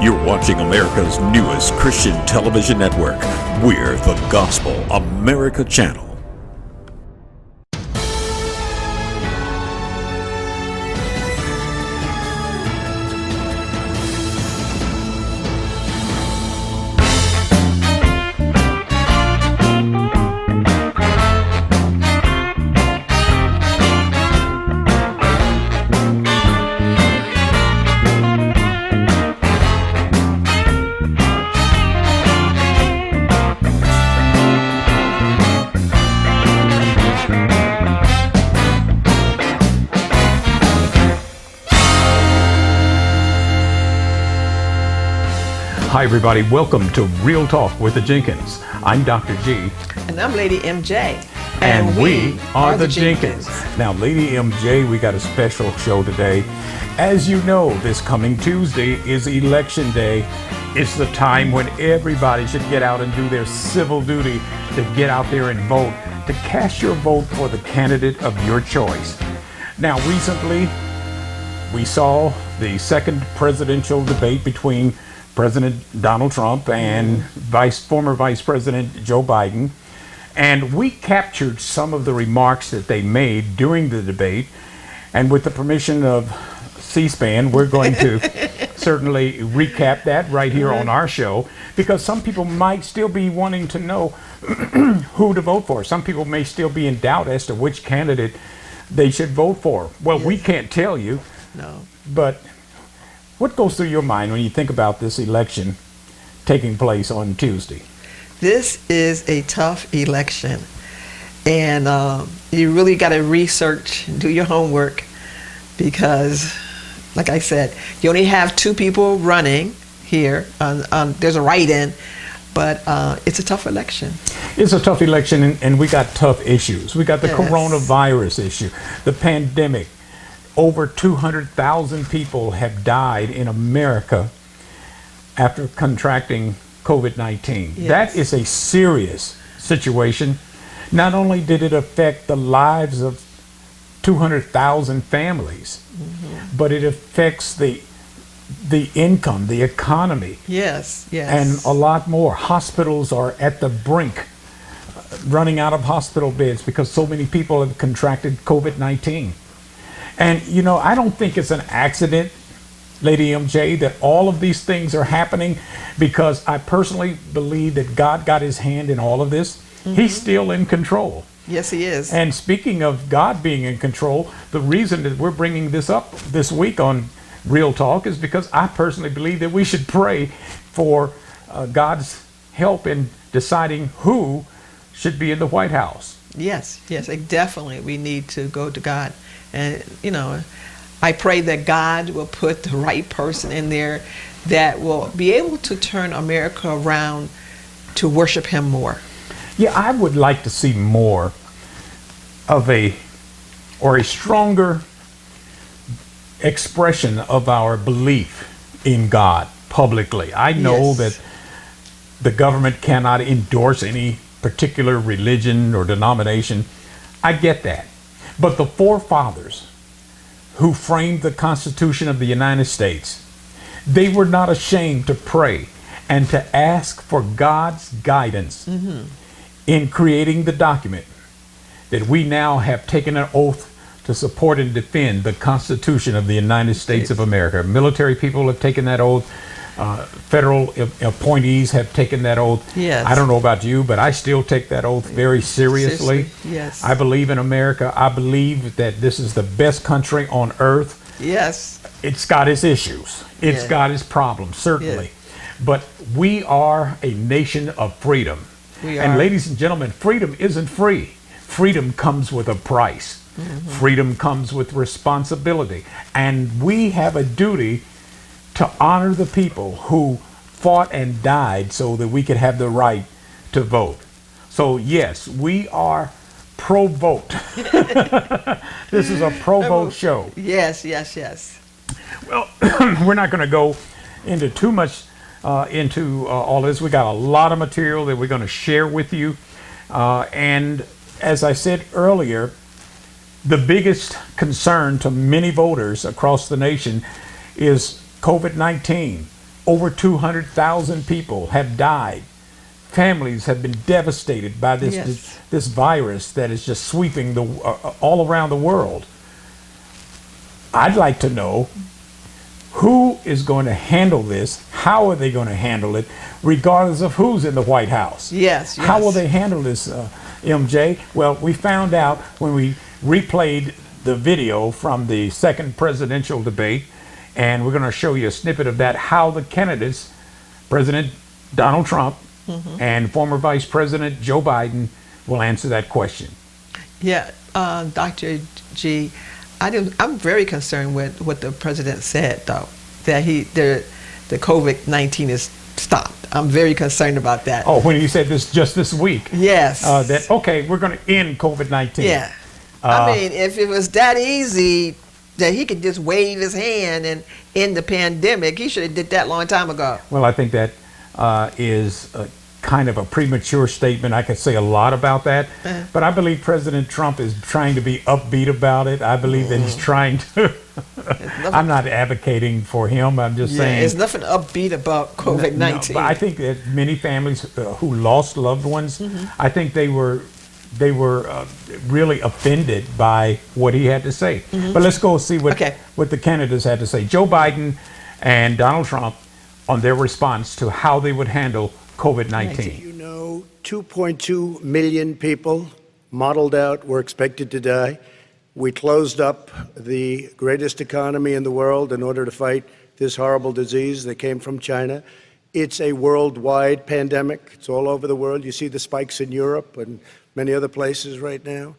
You're watching America's newest Christian television network. We're the Gospel America Channel. Hi everybody, welcome to Real Talk with the Jenkins. I'm Dr. G. And I'm Lady MJ. And we are the Jenkins. Now, Lady MJ, we got a special show today. As you know, this coming Tuesday is Election Day. It's the time when everybody should get out and do their civil duty to get out there and vote, to cast your vote for the candidate of your choice. Now, recently, we saw the second presidential debate between President Donald Trump and former Vice President Joe Biden. And we captured some of the remarks that they made during the debate. And with the permission of C-SPAN, we're going to certainly recap that right here on our show, because some people might still be wanting to know who to vote for. Some people may still be in doubt as to which candidate they should vote for. Well, we can't tell you. No. But what goes through your mind when you think about this election taking place on Tuesday? This is a tough election, and you really got to research, do your homework, because, like I said, you only have two people running here. There's a write-in, but it's a tough election. It's a tough election, and we got tough issues. We got the coronavirus issue, the pandemic. Over 200,000 people have died in America after contracting COVID-19. Yes. That is a serious situation. Not only did it affect the lives of 200,000 families, but it affects the income, the economy. Yes. And a lot more. Hospitals are at the brink, running out of hospital beds because so many people have contracted COVID-19. And, you know, I don't think it's an accident, Lady MJ, that all of these things are happening, because I personally believe that God got his hand in all of this. He's still in control. Yes, he is. And speaking of God being in control, the reason that we're bringing this up this week on Real Talk is because I personally believe that we should pray for God's help in deciding who should be in the White House. Yes, definitely. We need to go to God. And, you know, I pray that God will put the right person in there that will be able to turn America around to worship him more. Yeah, I would like to see more of a stronger expression of our belief in God publicly. I know that the government cannot endorse any particular religion or denomination. I get that. But the forefathers who framed the Constitution of the United States, they were not ashamed to pray and to ask for God's guidance in creating the document that we now have taken an oath to support and defend the Constitution of the United States of America. Military people have taken that oath. Federal appointees have taken that oath. Yes. I don't know about you, but I still take that oath very seriously. Yes. I believe in America. I believe that this is the best country on earth. Yes. It's got its issues. It's got its problems, certainly. But we are a nation of freedom. We are. And ladies and gentlemen, freedom isn't free. Freedom comes with a price. Freedom comes with responsibility. And we have a duty to honor the people who fought and died so that we could have the right to vote. So yes, we are pro-vote. This is a pro-vote show. Yes. Well, we're not going to go into too much into all this. We got a lot of material that we're going to share with you. And as I said earlier, the biggest concern to many voters across the nation is COVID-19. Over 200,000 people have died. Families have been devastated by this virus that is just sweeping all around the world. I'd like to know who is going to handle this. How are they going to handle it, regardless of who's in the White House? Yes. How will they handle this, MJ? Well, we found out when we replayed the video from the second presidential debate, and we're going to show you a snippet of that, how the candidates, President Donald Trump and former Vice President Joe Biden, will answer that question. Yeah, Dr. G, I'm very concerned with what the president said, though, that the COVID-19 is stopped. I'm very concerned about that. Oh, when you said this just this week. Yes. That, okay, we're going to end COVID-19. Yeah. I mean, if it was that easy that he could just wave his hand and end the pandemic, he should have did that a long time ago. Well, I think that is kind of a premature statement. I could say a lot about that, but I believe President Trump is trying to be upbeat about it. I believe that he's trying to. I'm not advocating for him. I'm just saying. There's nothing upbeat about COVID-19. No, but I think that many families who lost loved ones, I think they were really offended by what he had to say. But let's go see what the candidates had to say. Joe Biden and Donald Trump on their response to how they would handle COVID-19. You know, 2.2 million people modeled out were expected to die. We closed up the greatest economy in the world in order to fight this horrible disease that came from China. It's a worldwide pandemic. It's all over the world. You see the spikes in Europe and many other places right now.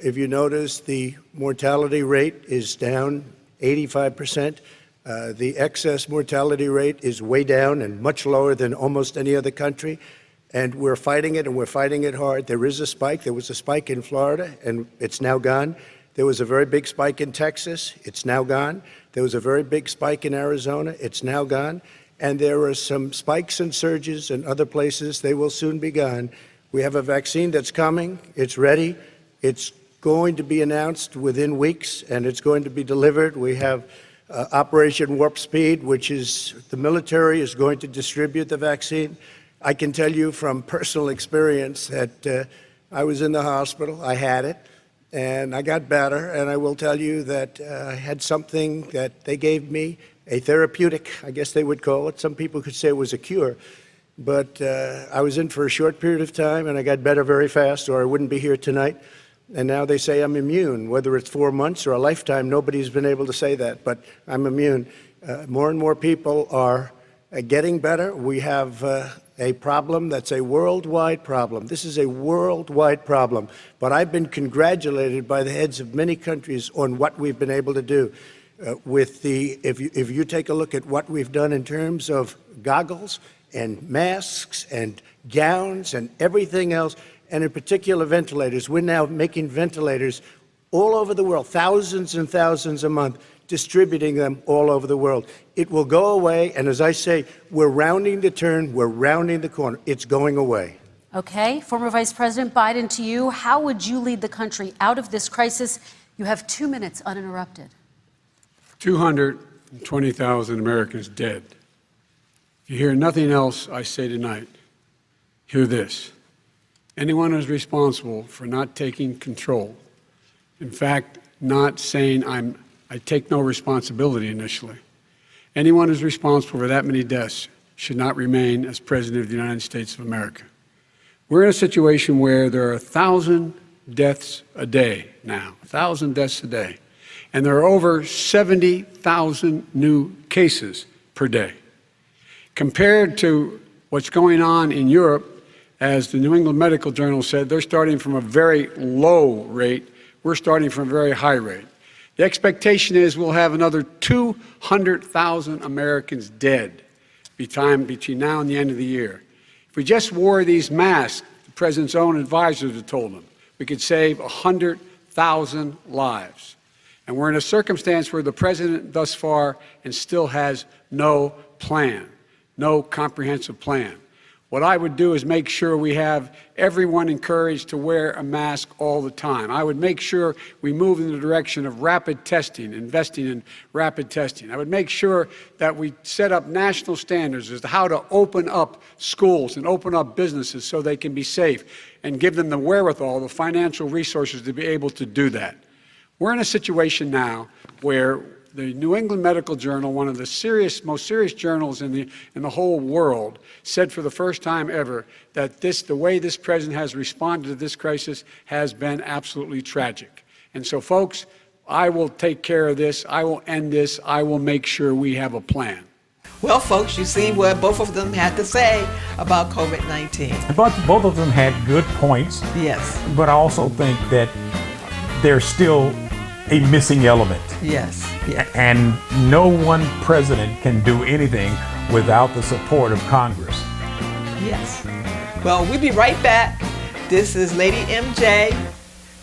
If you notice, the mortality rate is down 85%. The excess mortality rate is way down and much lower than almost any other country. And we're fighting it, and we're fighting it hard. There is a spike. There was a spike in Florida, and it's now gone. There was a very big spike in Texas. It's now gone. There was a very big spike in Arizona. It's now gone. And there are some spikes and surges in other places. They will soon be gone. We have a vaccine that's coming. It's ready. It's going to be announced within weeks, and it's going to be delivered. We have Operation Warp Speed, which is the military is going to distribute the vaccine. I can tell you from personal experience that I was in the hospital, I had it, and I got better, and I will tell you that I had something that they gave me, a therapeutic, I guess they would call it. Some people could say it was a cure, but I was in for a short period of time, and I got better very fast, or I wouldn't be here tonight. And now they say I'm immune. Whether it's 4 months or a lifetime, nobody's been able to say that, but I'm immune. More and more people are getting better. We have a problem that's a worldwide problem. This is a worldwide problem. But I've been congratulated by the heads of many countries on what we've been able to do. If you take a look at what we've done in terms of goggles and masks and gowns and everything else, and in particular ventilators. We're now making ventilators all over the world, thousands and thousands a month, distributing them all over the world. It will go away, and as I say, we're rounding the turn, we're rounding the corner. It's going away. Okay, former Vice President Biden, to you, how would you lead the country out of this crisis? You have 2 minutes uninterrupted. 220,000 Americans dead. If you hear nothing else I say tonight, hear this. Anyone who's responsible for not taking control, in fact, not saying I take no responsibility initially, anyone who's responsible for that many deaths should not remain as President of the United States of America. We're in a situation where there are 1,000 deaths a day now, 1,000 deaths a day, and there are over 70,000 new cases per day. Compared to what's going on in Europe, as the New England Medical Journal said, they're starting from a very low rate. We're starting from a very high rate. The expectation is we'll have another 200,000 Americans dead between now and the end of the year. If we just wore these masks, the president's own advisors have told him, we could save 100,000 lives. And we're in a circumstance where the president thus far and still has no plan, no comprehensive plan. What I would do is make sure we have everyone encouraged to wear a mask all the time. I would make sure we move in the direction of rapid testing, investing in rapid testing. I would make sure that we set up national standards as to how to open up schools and open up businesses so they can be safe, and give them the wherewithal, the financial resources to be able to do that. We're in a situation now where the New England Medical Journal, one of the most serious journals in the whole world, said for the first time ever that the way this president has responded to this crisis has been absolutely tragic. And so, folks, I will take care of this. I will end this. I will make sure we have a plan. Well, folks, you see what both of them had to say about COVID-19. But both of them had good points. Yes. But I also think that there's still a missing element. Yes. Yes. And no one president can do anything without the support of Congress. Yes. Well, we'll be right back. This is Lady MJ.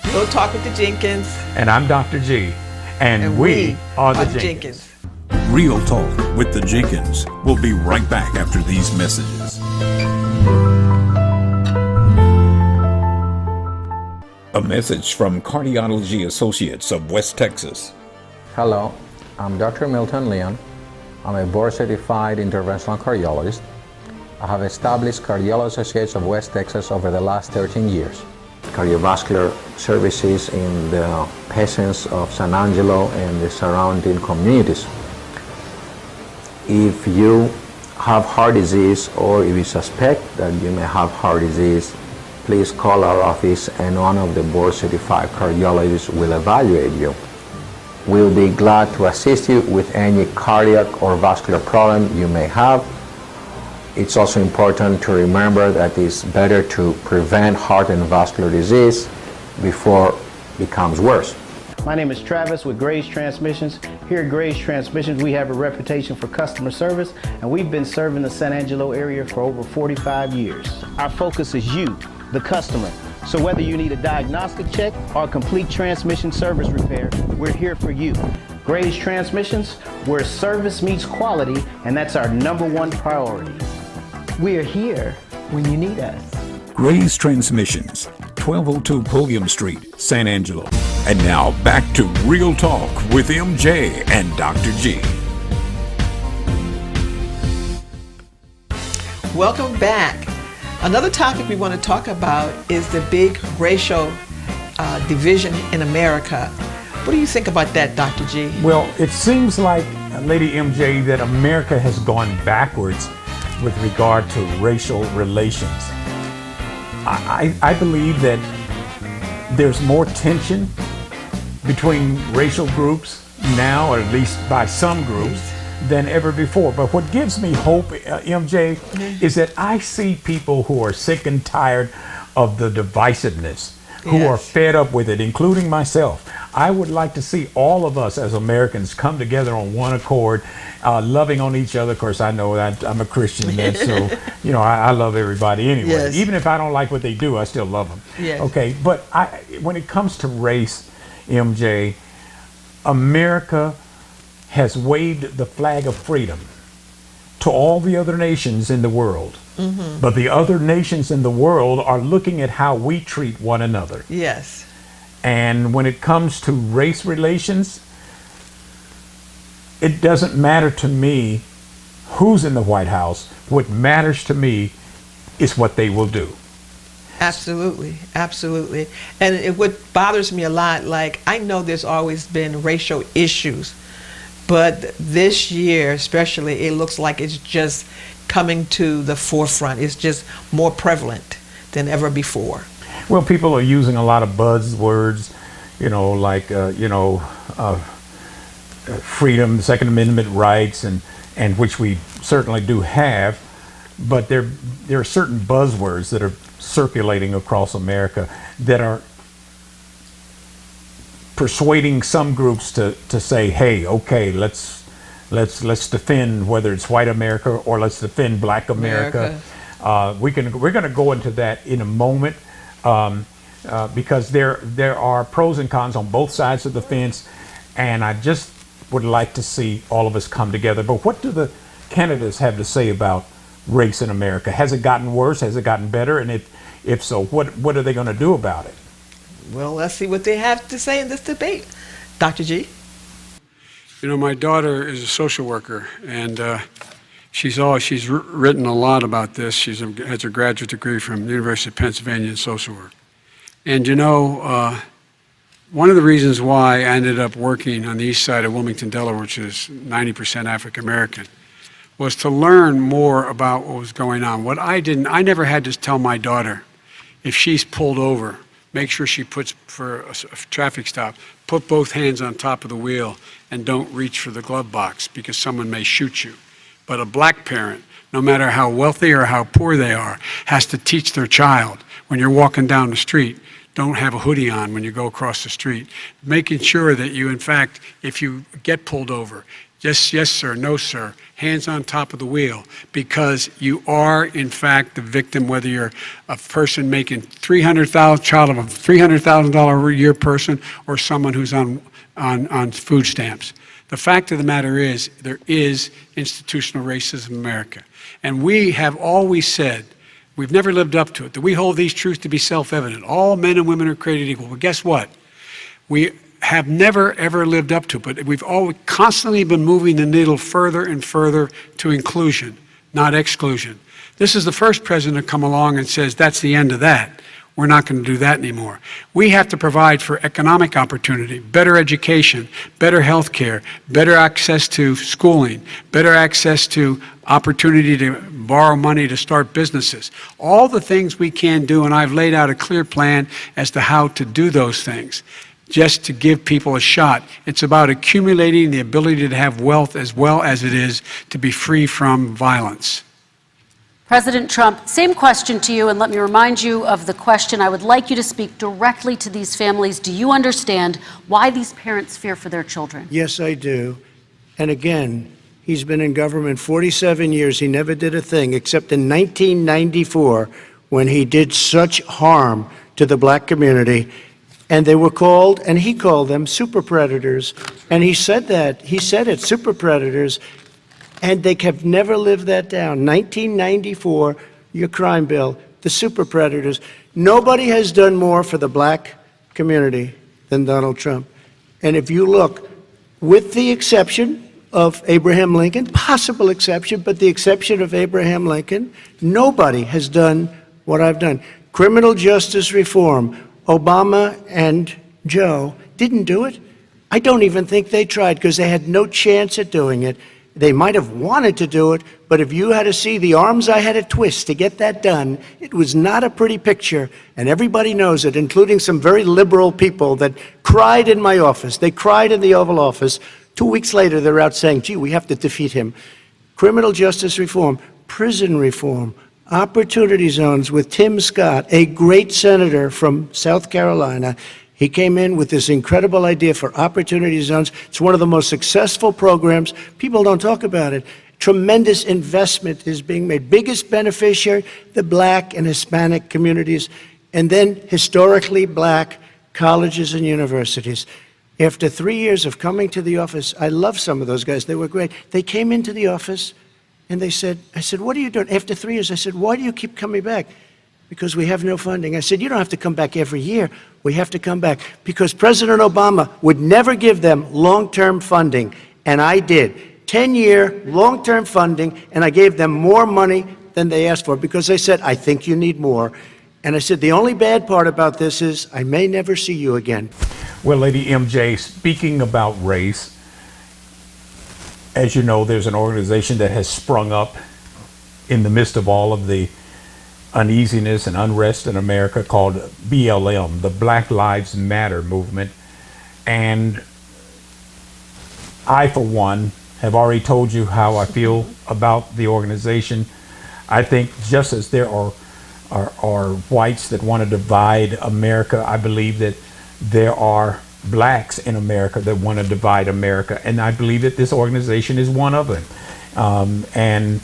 We'll talk with the Jenkins. And I'm Dr. G. And we are the Jenkins. Real Talk with the Jenkins. We'll be right back after these messages. A message from Cardiology Associates of West Texas. Hello, I'm Dr. Milton Leon. I'm a board-certified interventional cardiologist. I have established Cardiology Associates of West Texas over the last 13 years. Cardiovascular services in the patients of San Angelo and the surrounding communities. If you have heart disease, or if you suspect that you may have heart disease, please call our office and one of the board-certified cardiologists will evaluate you. We'll be glad to assist you with any cardiac or vascular problem you may have. It's also important to remember that it's better to prevent heart and vascular disease before it becomes worse. My name is Travis with Grace Transmissions. Here at Grace Transmissions, we have a reputation for customer service, and we've been serving the San Angelo area for over 45 years. Our focus is you, the customer. So whether you need a diagnostic check or a complete transmission service repair, we're here for you. Grace Transmissions, where service meets quality, and that's our #1 priority. We're here when you need us. Gray's Transmissions, 1202 Pulliam Street, San Angelo. And now back to Real Talk with MJ and Dr. G. Welcome back. Another topic we want to talk about is the big racial division in America. What do you think about that, Dr. G? Well, it seems like, Lady MJ, that America has gone backwards with regard to racial relations. I believe that there's more tension between racial groups now, or at least by some groups, than ever before. But what gives me hope, MJ, is that I see people who are sick and tired of the divisiveness, who are fed up with it, including myself. I would like to see all of us as Americans come together on one accord, loving on each other. Of course, I know that I'm a Christian, and so, you know, I love everybody anyway. Yes. Even if I don't like what they do, I still love them. Yes. Okay, but when it comes to race, MJ, America has waved the flag of freedom to all the other nations in the world. Mm-hmm. But the other nations in the world are looking at how we treat one another. Yes. And when it comes to race relations, it doesn't matter to me who's in the White House. What matters to me is what they will do. Absolutely, absolutely. And what bothers me a lot, like, I know there's always been racial issues, but this year especially, it looks like it's just coming to the forefront. It's just more prevalent than ever before. Well, people are using a lot of buzzwords, you know, like, freedom, Second Amendment rights, and which we certainly do have, but there are certain buzzwords that are circulating across America that are persuading some groups to say, hey, okay, let's defend, whether it's white America or let's defend black America. We're going to go into that in a moment, because there are pros and cons on both sides of the fence, and I just would like to see all of us come together. But what do the candidates have to say about race in America? Has it gotten worse? Has it gotten better? And if so, what are they going to do about it? Well, let's see what they have to say in this debate. Dr. G? You know, my daughter is a social worker, and she's written a lot about this. She has a graduate degree from the University of Pennsylvania in social work. And you know, one of the reasons why I ended up working on the east side of Wilmington, Delaware, which is 90% African American, was to learn more about what was going on. I never had to tell my daughter, if she's pulled over, make sure she puts, for a traffic stop, put both hands on top of the wheel and don't reach for the glove box because someone may shoot you. But a black parent, no matter how wealthy or how poor they are, has to teach their child, when you're walking down the street, don't have a hoodie on when you go across the street. Making sure that you, in fact, if you get pulled over, just yes sir, no sir, hands on top of the wheel, because you are in fact the victim, whether you're a person making child of a $300,000 a year person or someone who's on food stamps. The fact of the matter is there is institutional racism in America. And we have always said, we've never lived up to it, that we hold these truths to be self-evident. All men and women are created equal. Well, guess what? We have never, ever lived up to it, but we've always constantly been moving the needle further and further to inclusion, not exclusion. This is the first president to come along and says, that's the end of that. We're not going to do that anymore. We have to provide for economic opportunity, better education, better health care, better access to schooling, better access to opportunity to borrow money to start businesses. All the things we can do, and I've laid out a clear plan as to how to do those things, just to give people a shot. It's about accumulating the ability to have wealth as well as it is to be free from violence. President Trump, same question to you, and let me remind you of the question. I would like you to speak directly to these families. Do you understand why these parents fear for their children? Yes, I do. And again, he's been in government 47 years. He never did a thing except in 1994 when he did such harm to the black community. And they were called, and he called them super predators. And he said that. He said it, super predators. And they have never lived that down. 1994, your crime bill, the super predators. Nobody has done more for the black community than Donald Trump. And if you look, with the exception of Abraham Lincoln, possible exception, but the exception of Abraham Lincoln, nobody has done what I've done. Criminal justice reform, Obama and Joe didn't do it. I don't even think they tried because they had no chance at doing it. They might have wanted to do it, but if you had to see the arms I had to twist to get that done, it was not a pretty picture, and everybody knows it, including some very liberal people that cried in my office. They cried in the Oval Office. 2 weeks later, they're out saying, gee, we have to defeat him. Criminal justice reform, prison reform, opportunity zones with Tim Scott, a great senator from South Carolina. He came in with this incredible idea for opportunity zones. It's one of the most successful programs. People don't talk about it. Tremendous investment is being made. Biggest beneficiary, the black and Hispanic communities, and then historically black colleges and universities. After 3 years of coming to the office, I love some of those guys. They were great. They came into the office and they said, I said, what are you doing? After 3 years, I said, why do you keep coming back? Because we have no funding. I said, you don't have to come back every year. We have to come back because President Obama would never give them long-term funding, and I did. 10-year long-term funding, and I gave them more money than they asked for because they said, I think you need more. And I said, the only bad part about this is I may never see you again. Well, Lady MJ, speaking about race, as you know, there's an organization that has sprung up in the midst of all of the uneasiness and unrest in America called BLM, the Black Lives Matter movement. And I, for one, have already told you how I feel about the organization. I think just as there are whites that want to divide America, I believe that there are blacks in America that want to divide America. And I believe that this organization is one of them. And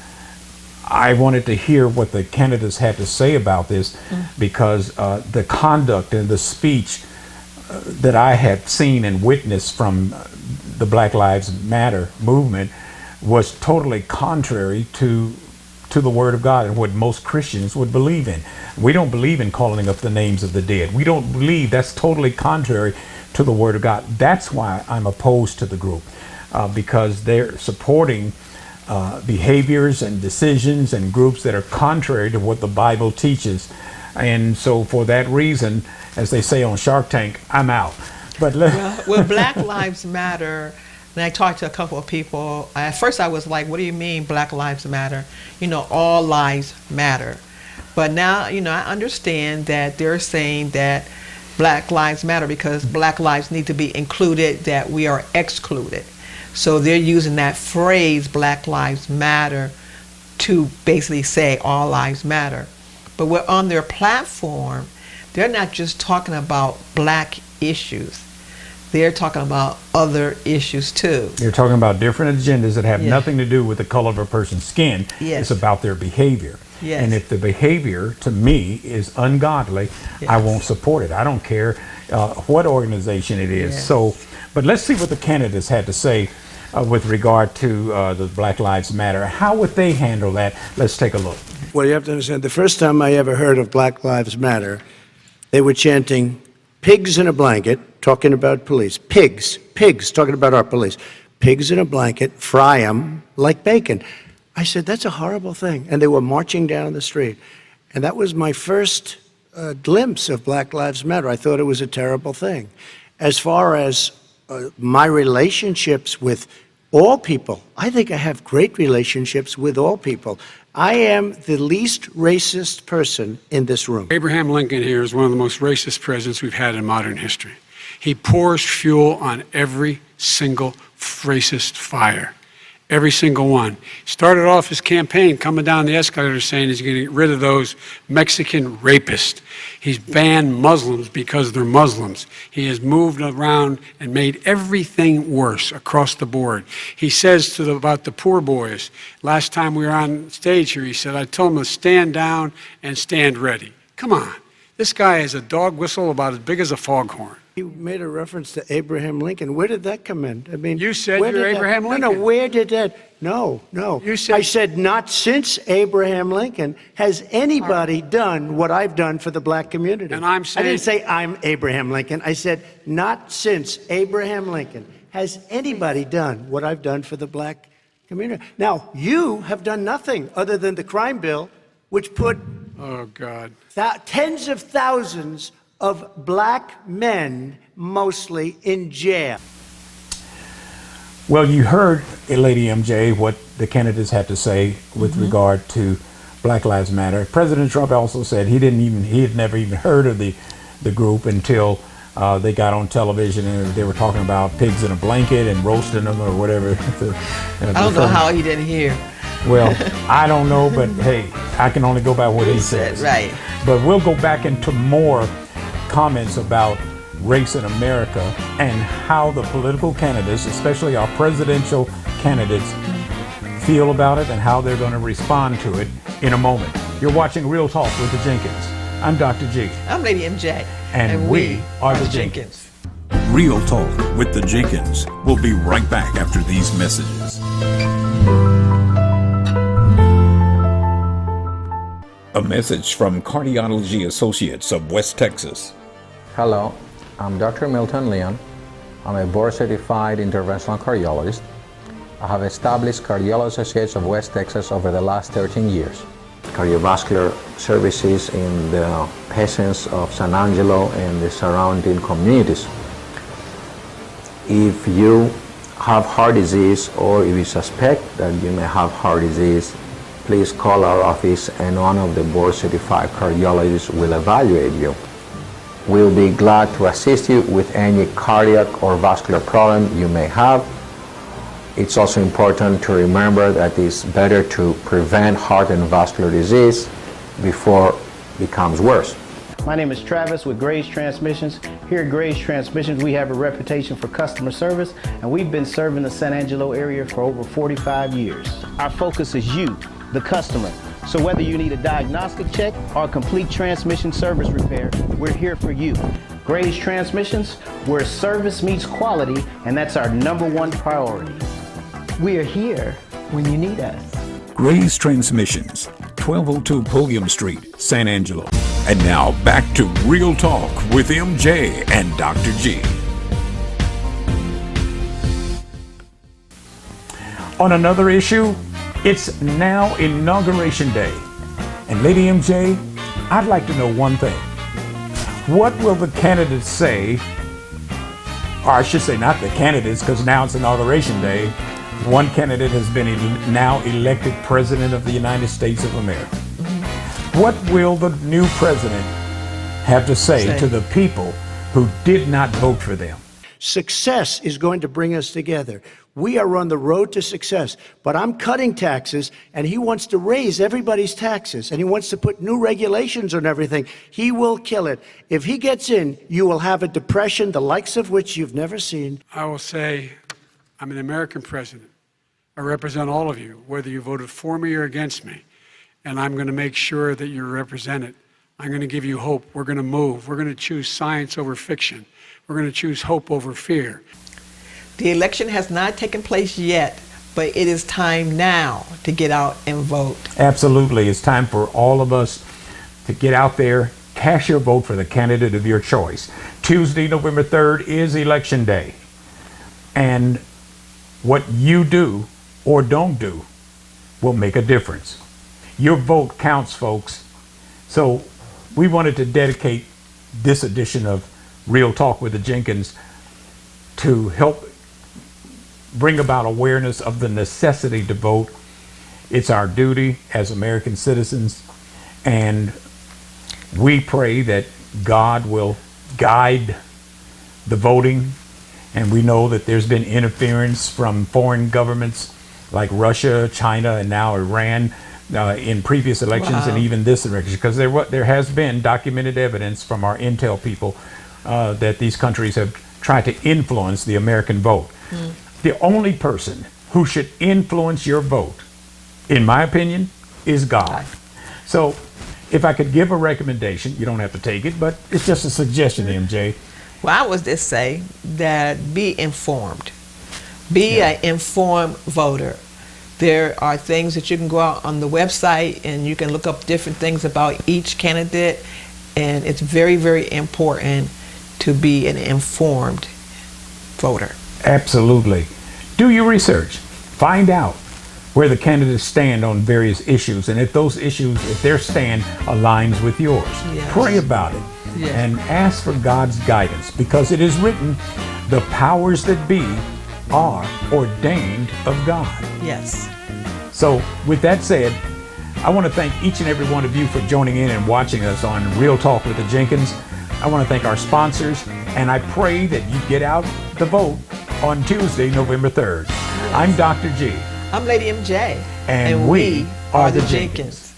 I wanted to hear what the candidates had to say about this because the conduct and the speech that I had seen and witnessed from the Black Lives Matter movement was totally contrary to to the Word of God and what most Christians would believe in. We don't believe in calling up the names of the dead. We don't believe, that's totally contrary to the Word of God. That's why I'm opposed to the group, because they're supporting behaviors and decisions and groups that are contrary to what the Bible teaches. And so for that reason, as they say on Shark Tank, I'm out. But well, Black Lives Matter, and I talked to a couple of people. At first I was like, what do you mean Black Lives Matter? You know, all lives matter. But now, you know, I understand that they're saying that Black Lives Matter because Black lives need to be included, that we are excluded. So they're using that phrase, Black Lives Matter, to basically say all lives matter. But we're on their platform, they're not just talking about black issues. They're talking about other issues too. They're talking about different agendas that have nothing to do with the color of a person's skin. Yes. It's about their behavior. Yes. And if the behavior, to me, is ungodly, I won't support it. I don't care what organization it is. Yes. So, but let's see what the candidates had to say with regard to the Black Lives Matter. How would they handle that? Let's take a look. Well, you have to understand, the first time I ever heard of Black Lives Matter, they were chanting, pigs in a blanket, talking about police. Pigs, talking about our police. Pigs in a blanket, fry them like bacon. I said, that's a horrible thing. And they were marching down the street. And that was my first glimpse of Black Lives Matter. I thought it was a terrible thing. As far as my relationships with all people, I think I have great relationships with all people. I am the least racist person in this room. Abraham Lincoln here is one of the most racist presidents we've had in modern history. He pours fuel on every single racist fire. Every single one. Started off his campaign coming down the escalator saying he's going to get rid of those Mexican rapists. He's banned Muslims because they're Muslims. He has moved around and made everything worse across the board. He says about the poor boys, last time we were on stage here, he said, I told them to stand down and stand ready. Come on. This guy has a dog whistle about as big as a foghorn. You made a reference to Abraham Lincoln. Where did that come in? I mean, you said you're Abraham Lincoln. No, where did that? No. You said, I said not since Abraham Lincoln has anybody done what I've done for the black community. And I'm saying, I didn't say I'm Abraham Lincoln. I said not since Abraham Lincoln has anybody done what I've done for the black community. Now, you have done nothing other than the crime bill, which put oh God, tens of thousands of black men, mostly, in jail. Well, you heard, Lady MJ, what the candidates had to say with regard to Black Lives Matter. President Trump also said he had never even heard of the group until they got on television and they were talking about pigs in a blanket and roasting them or whatever. I don't know how he didn't hear. Well, I don't know, but hey, I can only go by what he says. Right. But we'll go back into more comments about race in America and how the political candidates, especially our presidential candidates, feel about it and how they're going to respond to it in a moment. You're watching Real Talk with the Jenkins. I'm Dr. G. I'm Lady MJ. And we are the Jenkins. Real Talk with the Jenkins. We'll be right back after these messages. A message from Cardiology Associates of West Texas. Hello, I'm Dr. Milton Leon. I'm a board-certified interventional cardiologist. I have established Cardiology Associates of West Texas over the last 13 years. Cardiovascular services in the patients of San Angelo and the surrounding communities. If you have heart disease or if you suspect that you may have heart disease, please call our office and one of the board-certified cardiologists will evaluate you. We'll be glad to assist you with any cardiac or vascular problem you may have. It's also important to remember that it's better to prevent heart and vascular disease before it becomes worse. My name is Travis with Grace Transmissions. Here at Grace Transmissions, we have a reputation for customer service, and we've been serving the San Angelo area for over 45 years. Our focus is you, the customer. So whether you need a diagnostic check or a complete transmission service repair, we're here for you. Grace Transmissions, where service meets quality, and that's our #1 priority. We are here when you need us. Gray's Transmissions, 1202 Pulliam Street, San Angelo. And now back to Real Talk with MJ and Dr. G. On another issue, it's now Inauguration Day. And Lady MJ, I'd like to know one thing. What will the candidates say, or I should say not the candidates, because now it's Inauguration Day. One candidate has been now elected President of the United States of America. What will the new president have to say to the people who did not vote for them? Success is going to bring us together. We are on the road to success, but I'm cutting taxes, and he wants to raise everybody's taxes, and he wants to put new regulations on everything. He will kill it. If he gets in, you will have a depression, the likes of which you've never seen. I will say, I'm an American president. I represent all of you, whether you voted for me or against me. And I'm going to make sure that you're represented. I'm going to give you hope. We're going to move. We're going to choose science over fiction. We're going to choose hope over fear. The election has not taken place yet, but it is time now to get out and vote. Absolutely. It's time for all of us to get out there, cast your vote for the candidate of your choice. Tuesday, November 3rd is Election Day. And what you do or don't do will make a difference. Your vote counts, folks. So we wanted to dedicate this edition of Real Talk with the Jenkins to help bring about awareness of the necessity to vote. It's our duty as American citizens, and we pray that God will guide the voting. And we know that there's been interference from foreign governments like Russia, China, and now Iran in previous elections and even this election, because there has been documented evidence from our intel people that these countries have tried to influence the American vote. The only person who should influence your vote, in my opinion, is God. So if I could give a recommendation, you don't have to take it, but it's just a suggestion, MJ. Well, I would just say that be informed. Be an informed voter. There are things that you can go out on the website and you can look up different things about each candidate, and it's very, very important to be an informed voter. Absolutely. Do your research. Find out where the candidates stand on various issues, and if those issues, if their stand aligns with yours. Pray about it and ask for God's guidance, because it is written, the powers that be are ordained of God. Yes. So with that said, I want to thank each and every one of you for joining in and watching us on Real Talk with the Jenkins. I want to thank our sponsors, and I pray that you get out the vote on Tuesday, November 3rd. I'm Dr. G. I'm Lady MJ. And we are the Jenkins.